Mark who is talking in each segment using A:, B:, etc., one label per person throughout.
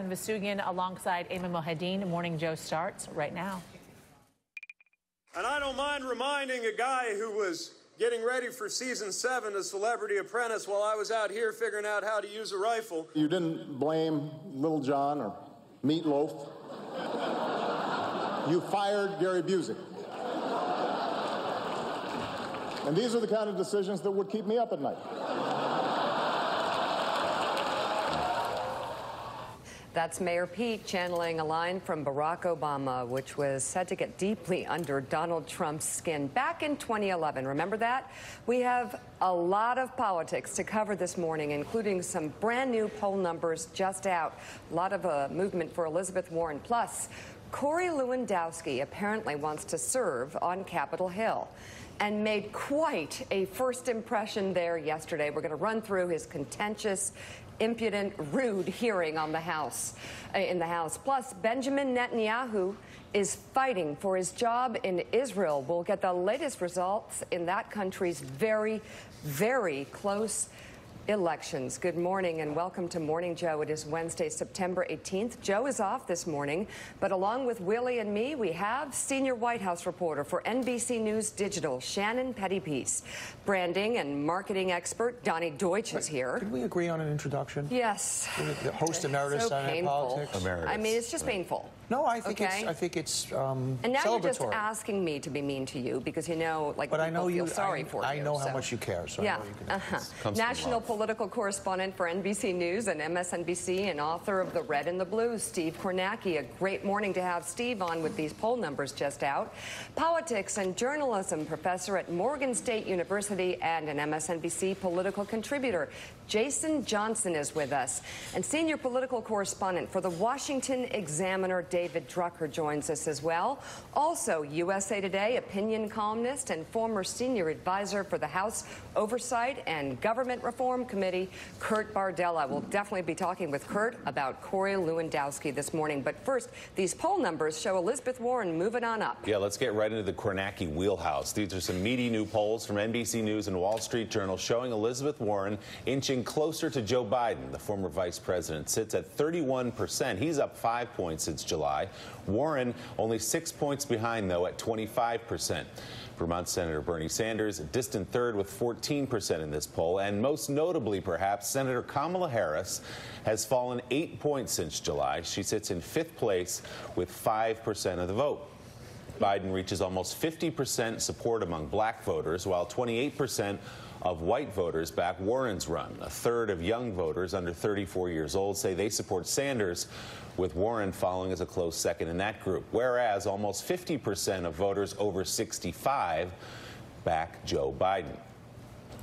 A: Vesugian alongside Ayman Mohyeddin. Morning Joe starts right now.
B: And I don't mind reminding a guy who was getting ready for season 7 of Celebrity Apprentice while I was out here figuring out how to use a rifle.
C: You didn't blame Little John or Meatloaf. You fired Gary Busey. And these are the kind of decisions that would keep me up at night.
D: That's Mayor Pete channeling a line from Barack Obama, which was said to get deeply under Donald Trump's skin back in 2011. Remember that? We have a lot of politics to cover this morning, including some brand new poll numbers just out. A lot of movement for Elizabeth Warren. Plus, Corey Lewandowski apparently wants to serve on Capitol Hill and made quite a first impression there yesterday. We're going to run through his contentious, impudent, rude hearing on the in the House. Plus, Benjamin Netanyahu is fighting for his job in Israel. We'll get the latest results in that country's very, very close elections. Good morning and welcome to Morning Joe. It is Wednesday, September 18th. Joe is off this morning, but along with Willie and me, we have senior White House reporter for NBC News Digital, Shannon Pettypiece. Branding and marketing expert Donny Deutsch is here.
E: Could we agree on an introduction?
D: Yes.
E: The host emeritus on politics.
D: I mean, it's just painful.
E: No, I think
D: okay?
E: it's
D: and now
E: celebratory.
D: You're just asking me to be mean to you because you know, like,
E: but I know
D: feel sorry for you.
E: I know how much you care, so
D: yeah.
E: I know you can.
D: National political correspondent for NBC News and MSNBC and author of The Red and the Blue, Steve Kornacki. A great morning to have Steve on with these poll numbers just out. Politics and journalism professor at Morgan State University and an MSNBC political contributor. Jason Johnson is with us. And senior political correspondent for the Washington Examiner, David Drucker, joins us as well. Also, USA Today opinion columnist and former senior advisor for the House Oversight and Government Reform Committee, Kurt Bardella. We'll definitely be talking with Kurt about Corey Lewandowski this morning. But first, these poll numbers show Elizabeth Warren moving on up.
F: Yeah, let's get right into the Kornacki wheelhouse. These are some meaty new polls from NBC News and Wall Street Journal showing Elizabeth Warren inching closer to Joe Biden. The former vice president sits at 31%. He's up 5 points since July. Warren only 6 points behind, though, at 25%. Vermont Senator Bernie Sanders, a distant third with 14% in this poll. And most notably, perhaps, Senator Kamala Harris has fallen 8 points since July. She sits in 5th place with 5% of the vote. Biden reaches almost 50% support among black voters, while 28% of white voters back Warren's run. A third of young voters under 34 years old say they support Sanders, with Warren following as a close second in that group, whereas almost 50% of voters over 65 back Joe Biden.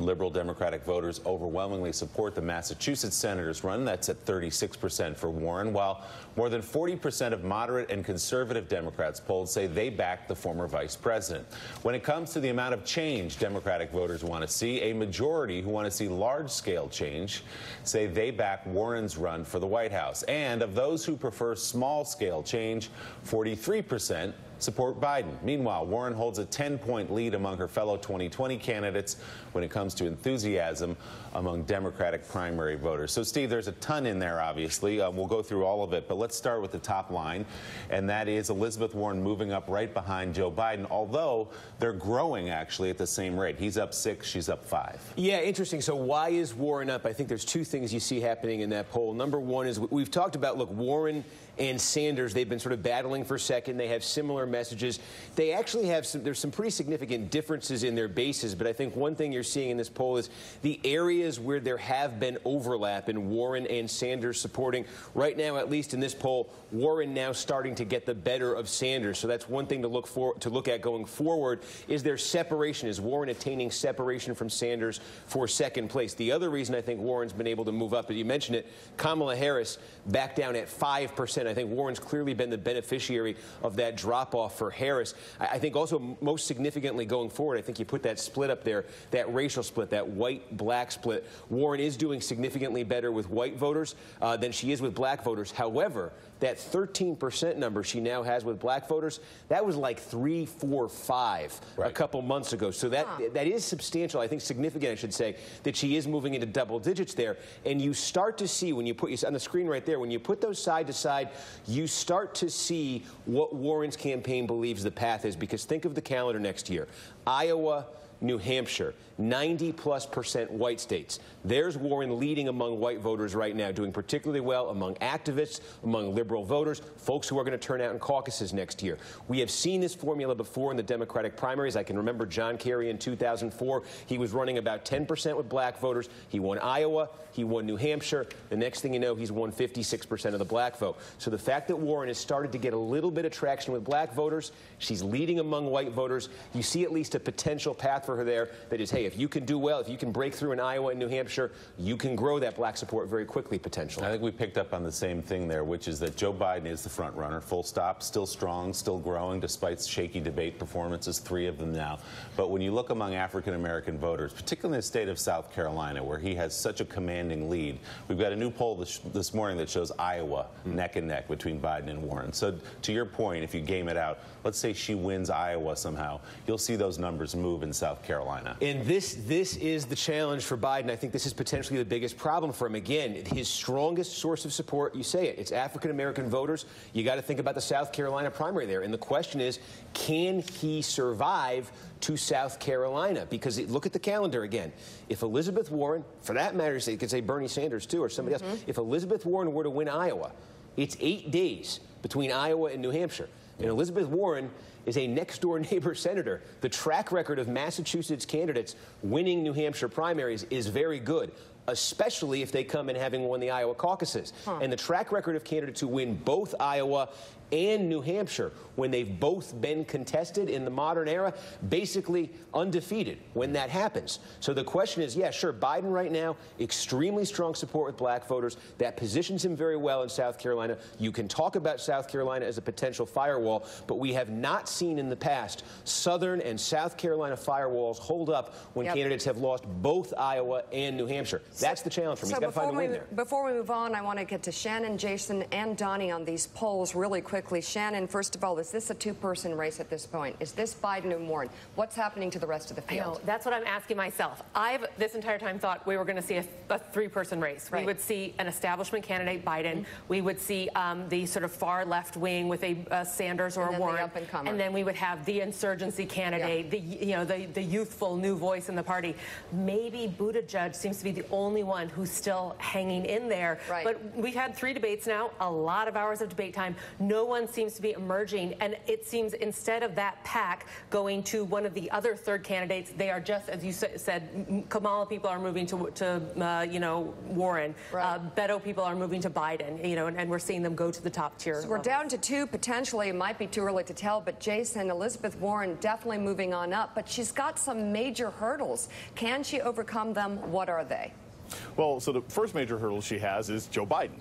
F: Liberal Democratic voters overwhelmingly support the Massachusetts senator's run. That's at 36% for Warren, while more than 40% of moderate and conservative Democrats polled say they back the former vice president. When it comes to the amount of change Democratic voters want to see, a majority who want to see large-scale change say they back Warren's run for the White House. And of those who prefer small-scale change, 43% support Biden. Meanwhile, Warren holds a 10-point lead among her fellow 2020 candidates when it comes to enthusiasm among Democratic primary voters. So, Steve, there's a ton in there, obviously. We'll go through all of it, but let's start with the top line, and that is Elizabeth Warren moving up right behind Joe Biden, although they're growing, actually, at the same rate. He's up 6, she's up 5.
G: Yeah, interesting. So why is Warren up? I think there's two things you see happening in that poll. Number one is we've talked about, look, Warren and Sanders, they've been sort of battling for second. They have similar messages. They actually have there's some pretty significant differences in their bases, but I think one thing you're seeing in this poll is the areas where there have been overlap in Warren and Sanders supporting. Right now, at least in this poll, Warren now starting to get the better of Sanders. So that's one thing to look at going forward. Is there separation? Is Warren attaining separation from Sanders for second place? The other reason I think Warren's been able to move up, and you mentioned it, Kamala Harris back down at 5%. I think Warren's clearly been the beneficiary of that drop drop-off for Harris. I think also most significantly going forward, I think you put that split up there, that racial split, that white-black split. Warren is doing significantly better with white voters than she is with black voters. However, that 13% number she now has with black voters, that was like 3, 4, 5 a couple months ago. So that is substantial, I think significant, I should say, that she is moving into double digits there. And you start to see, when you put on the screen right there, when you put those side to side, you start to see what Warren's campaign believes the path is. Because think of the calendar next year. Iowa, New Hampshire, 90+% white states. There's Warren leading among white voters right now, doing particularly well among activists, among liberal voters, folks who are going to turn out in caucuses next year. We have seen this formula before in the Democratic primaries. I can remember John Kerry in 2004. He was running about 10% with black voters. He won Iowa. He won New Hampshire. The next thing you know, he's won 56% of the black vote. So the fact that Warren has started to get a little bit of traction with black voters, she's leading among white voters. You see at least a potential path for her there that is, hey, if you can do well, if you can break through in Iowa and New Hampshire, you can grow that black support very quickly, potentially.
F: I think we picked up on the same thing there, which is that Joe Biden is the front runner, full stop, still strong, still growing, despite shaky debate performances, 3 of them now. But when you look among African-American voters, particularly in the state of South Carolina, where he has such a commanding lead, we've got a new poll this morning that shows Iowa neck and neck between Biden and Warren. So to your point, if you game it out, let's say she wins Iowa somehow, you'll see those numbers move in South Carolina.
G: And this is the challenge for Biden. I think this is potentially the biggest problem for him. Again, his strongest source of support, you say it, it's African-American voters. You got to think about the South Carolina primary there. And the question is, can he survive to South Carolina? Because look at the calendar again. If Elizabeth Warren, for that matter, you could say Bernie Sanders too, or somebody else, if Elizabeth Warren were to win Iowa, it's 8 days between Iowa and New Hampshire. And Elizabeth Warren is a next-door neighbor senator. The track record of Massachusetts candidates winning New Hampshire primaries is very good, especially if they come in having won the Iowa caucuses. And the track record of candidates who win both Iowa and New Hampshire, when they've both been contested in the modern era, basically undefeated when that happens. So the question is, yeah, sure, Biden right now, extremely strong support with black voters. That positions him very well in South Carolina. You can talk about South Carolina as a potential firewall, but we have not seen in the past Southern and South Carolina firewalls hold up when candidates have lost both Iowa and New Hampshire. That's the challenge for him. He's got to find a win there.
D: Before we move on, I want to get to Shannon, Jason, and Donny on these polls really quickly. Shannon, first of all, is this a two-person race at this point? Is this Biden and Warren? What's happening to the rest of the field?
A: I know, that's what I'm asking myself. I've this entire time thought we were going to see a three-person race. We would see an establishment candidate, Biden. We would see the sort of far left wing with a Sanders or a Warren, and then we would have the insurgency candidate, the youthful new voice in the party. Maybe Buttigieg seems to be the only one who's still hanging in there. But we've had 3 debates now, a lot of hours of debate time. No one seems to be emerging, and it seems instead of that pack going to one of the other third candidates, they are just, as you said, Kamala people are moving to Warren. Beto people are moving to Biden, and we're seeing them go to the top tier.
D: So we're down to 2 potentially. It might be too early to tell, but Jason, Elizabeth Warren definitely moving on up, but she's got some major hurdles. Can she overcome them? What are they?
H: Well, so the first major hurdle she has is Joe Biden,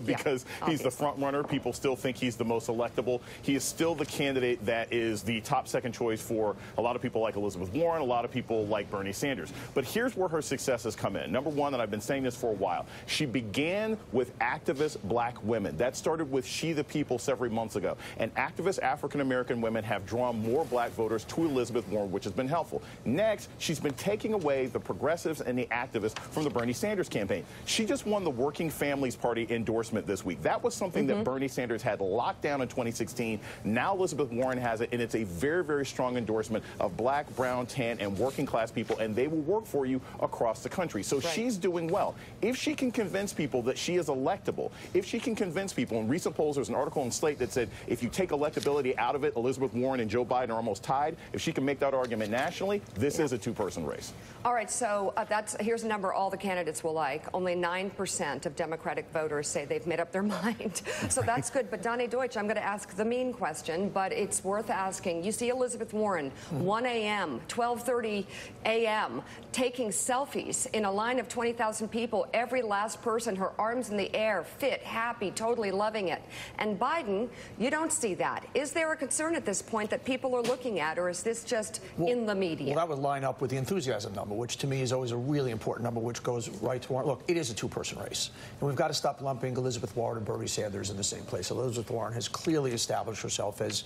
H: because he's the front runner. People still think he's the most electable. He is still the candidate that is the top second choice for a lot of people like Elizabeth Warren, a lot of people like Bernie Sanders. But here's where her success has come in. Number one, and I've been saying this for a while, she began with activist black women. That started with She the People several months ago. And activist African-American women have drawn more black voters to Elizabeth Warren, which has been helpful. Next, she's been taking away the progressives and the activists from the Bernie Sanders campaign. She just won the Working Families Party endorsement this week. That was something that Bernie Sanders had locked down in 2016. Now Elizabeth Warren has it, and it's a very, very strong endorsement of black, brown, tan, and working class people, and they will work for you across the country. So she's doing well. If she can convince people that she is electable, if she can convince people, in recent polls, there's an article in Slate that said if you take electability out of it, Elizabeth Warren and Joe Biden are almost tied. If she can make that argument nationally, this is a two-person race.
D: All right, so here's a number all the candidates candidates will like. Only 9% of Democratic voters say they've made up their mind. So that's good. But Donny Deutsch, I'm going to ask the mean question, but it's worth asking. You see Elizabeth Warren, 1 a.m., 12:30 a.m., taking selfies in a line of 20,000 people, every last person, her arms in the air, fit, happy, totally loving it. And Biden, you don't see that. Is there a concern at this point that people are looking at, or is this just in the media?
E: Well, that would line up with the enthusiasm number, which to me is always a really important number, which goes right to Warren. Look, it is a two-person race, and we've got to stop lumping Elizabeth Warren and Bernie Sanders in the same place. Elizabeth Warren has clearly established herself as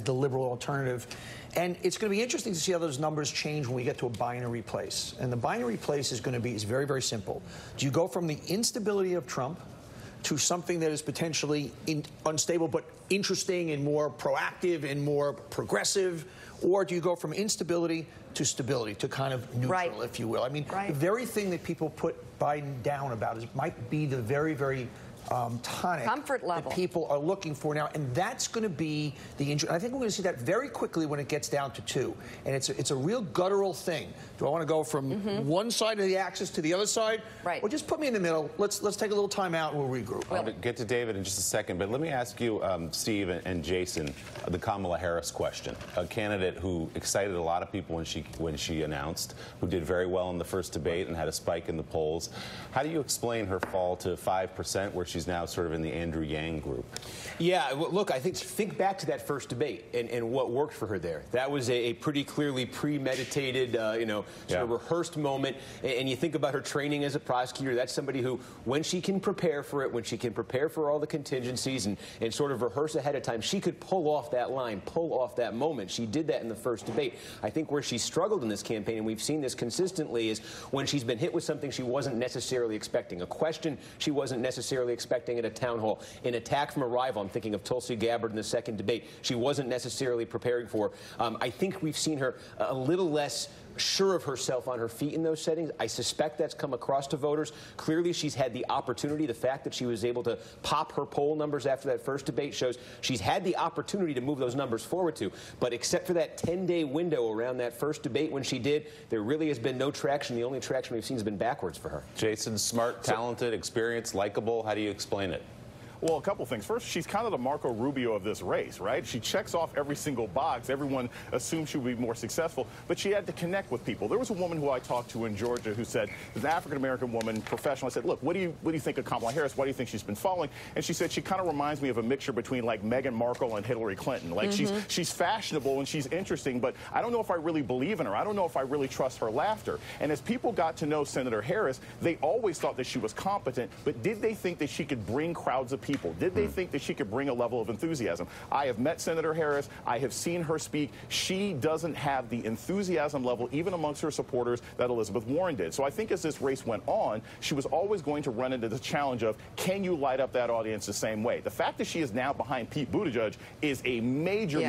E: the liberal alternative, and it's going to be interesting to see how those numbers change when we get to a binary place. And the binary place is going to be very, very simple. Do you go from the instability of Trump to something that is potentially unstable but interesting and more proactive and more progressive? Or do you go from instability to stability, to kind of neutral, if you will? I mean, the very thing that people put Biden down about might be the very, very tonic
D: comfort level
E: that people are looking for now, and that's going to be the injury. I think we're going to see that very quickly when it gets down to 2, and it's a real guttural thing. Do I want to go from one side of the axis to the other side, or just put me in the middle? Let's take a little time out and we'll regroup.
F: I'll get to David in just a second, but let me ask you, Steve and Jason, the Kamala Harris question. A candidate who excited a lot of people when she announced, who did very well in the first debate and had a spike in the polls. How do you explain her fall to 5%, where she's now sort of in the Andrew Yang group?
G: Yeah, look, I think back to that first debate and what worked for her there. That was a pretty clearly premeditated, sort of rehearsed moment. And you think about her training as a prosecutor. That's somebody who, when she can prepare for it, when she can prepare for all the contingencies and sort of rehearse ahead of time, she could pull off that line, pull off that moment. She did that in the first debate. I think where she struggled in this campaign, and we've seen this consistently, is when she's been hit with something she wasn't necessarily expecting, a question she wasn't necessarily expecting at a town hall, an attack from a rival. I'm thinking of Tulsi Gabbard in the second debate. She wasn't necessarily preparing for. I think we've seen her a little less sure of herself on her feet in those settings. I suspect that's come across to voters. Clearly, she's had the opportunity. The fact that she was able to pop her poll numbers after that first debate shows she's had the opportunity to move those numbers forward to. But except for that 10-day window around that first debate when she did, there really has been no traction. The only traction we've seen has been backwards for her.
F: Jason, smart, talented, experienced, likable. How do you explain it?
H: Well, a couple things. First, she's kind of the Marco Rubio of this race, right? She checks off every single box. Everyone assumed she would be more successful, but she had to connect with people. There was a woman who I talked to in Georgia who said, an African-American woman, professional. I said, look, what do you think of Kamala Harris? Why do you think she's been following? And she said she kind of reminds me of a mixture between like Meghan Markle and Hillary Clinton. Like she's fashionable and she's interesting, but I don't know if I really believe in her. I don't know if I really trust her laughter. And as people got to know Senator Harris, they always thought that she was competent, but did they think that she could bring crowds of people? Did they think that she could bring a level of enthusiasm? I have met Senator Harris. I have seen her speak. She doesn't have the enthusiasm level, even amongst her supporters, that Elizabeth Warren did. So I think as this race went on, she was always going to run into the challenge of, can you light up that audience the same way? The fact that she is now behind Pete Buttigieg is a major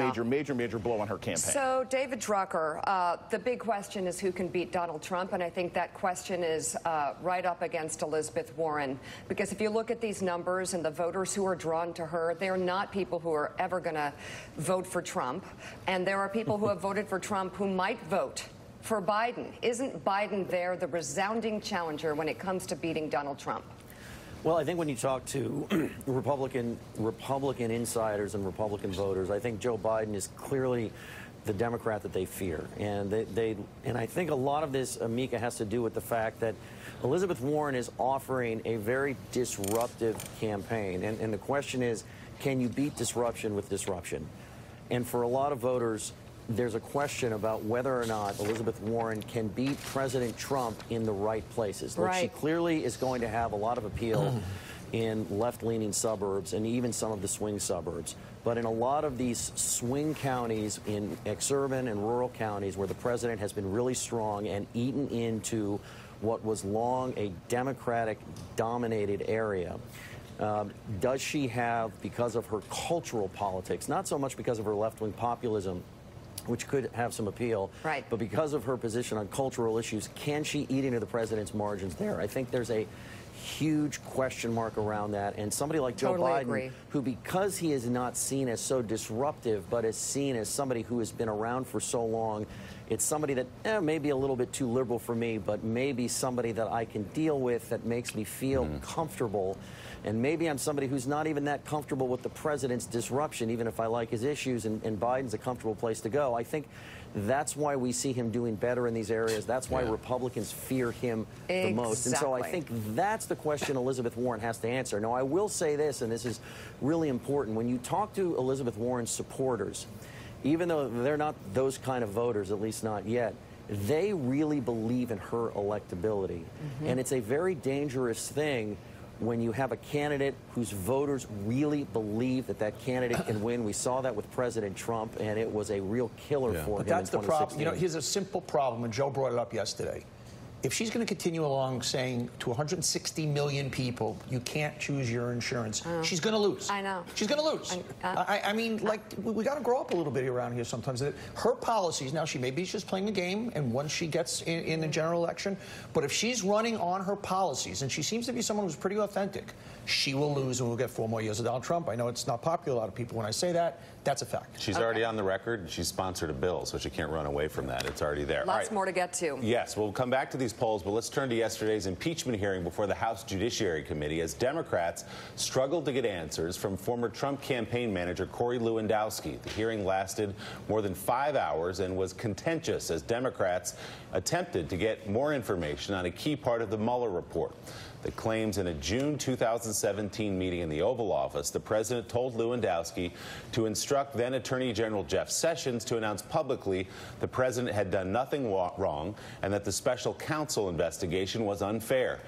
H: blow on her campaign.
D: So, David Drucker, the big question is who can beat Donald Trump, and I think that question is right up against Elizabeth Warren, because if you look at these numbers and the voters who are drawn to her, they're not people who are ever going to vote for Trump, and there are people who have voted for Trump who might vote for Biden. Isn't Biden there the resounding challenger when it comes to beating Donald Trump?
I: Well, I think when you talk to Republican insiders and Republican voters, I think Joe Biden is clearly the Democrat that they fear. And and I think a lot of this, Mika, has to do with the fact that Elizabeth Warren is offering a very disruptive campaign. And the question is, can you beat disruption with disruption? And for a lot of voters, there's a question about whether or not Elizabeth Warren can beat President Trump in the right places. Look, she clearly is going to have a lot of appeal in left-leaning suburbs and even some of the swing suburbs. But in a lot of these swing counties, in exurban and rural counties where the president has been really strong and eaten into what was long a Democratic-dominated area, does she have, because of her cultural politics, not so much because of her left-wing populism, which could have some appeal, but because of her position on cultural issues, can she eat into the president's margins there? I think there's a huge question mark around that, and somebody like Joe Biden, who, because he is not seen as so disruptive, but is seen as somebody who has been around for so long, It's somebody that may be a little bit too liberal for me, but maybe somebody that I can deal with, that makes me feel comfortable. And maybe I'm somebody who's not even that comfortable with the president's disruption, even if I like his issues, and Biden's a comfortable place to go. I think that's why we see him doing better in these areas. That's why Republicans fear him the most. And so I think that's the question Elizabeth Warren has to answer. Now, I will say this, and this is really important. When you talk to Elizabeth Warren's supporters, even though they're not those kind of voters, at least not yet, they really believe in her electability. And it's a very dangerous thing when you have a candidate whose voters really believe that that candidate can win. We saw that with President Trump, and it was a real killer for him.
E: But that's the problem. You know, here's a simple problem, and Joe brought it up yesterday. If she's going to continue along saying to 160 million people, you can't choose your insurance, she's going to lose.
D: I know.
E: She's going to lose. I mean, like, we got to grow up a little bit around here sometimes. Her policies, now she maybe just playing a game, and once she gets in the general election, but if she's running on her policies, and she seems to be someone who's pretty authentic, she will lose, and we'll get 4 more years of Donald Trump. I know it's not popular, a lot of people, when I say that. That's a fact.
F: She's already on the record. She's sponsored a bill, so she can't run away from that. It's already there.
D: Lots more to get to.
F: Yes, we'll come back to these polls, but let's turn to yesterday's impeachment hearing before the House Judiciary Committee as Democrats struggled to get answers from former Trump campaign manager Corey Lewandowski. The hearing lasted more than 5 hours and was contentious as Democrats attempted to get more information on a key part of the Mueller report. The claims in a June 2017 meeting in the Oval Office, the president told Lewandowski to instruct then Attorney General Jeff Sessions to announce publicly the president had done nothing wrong and that the special counsel investigation was unfair.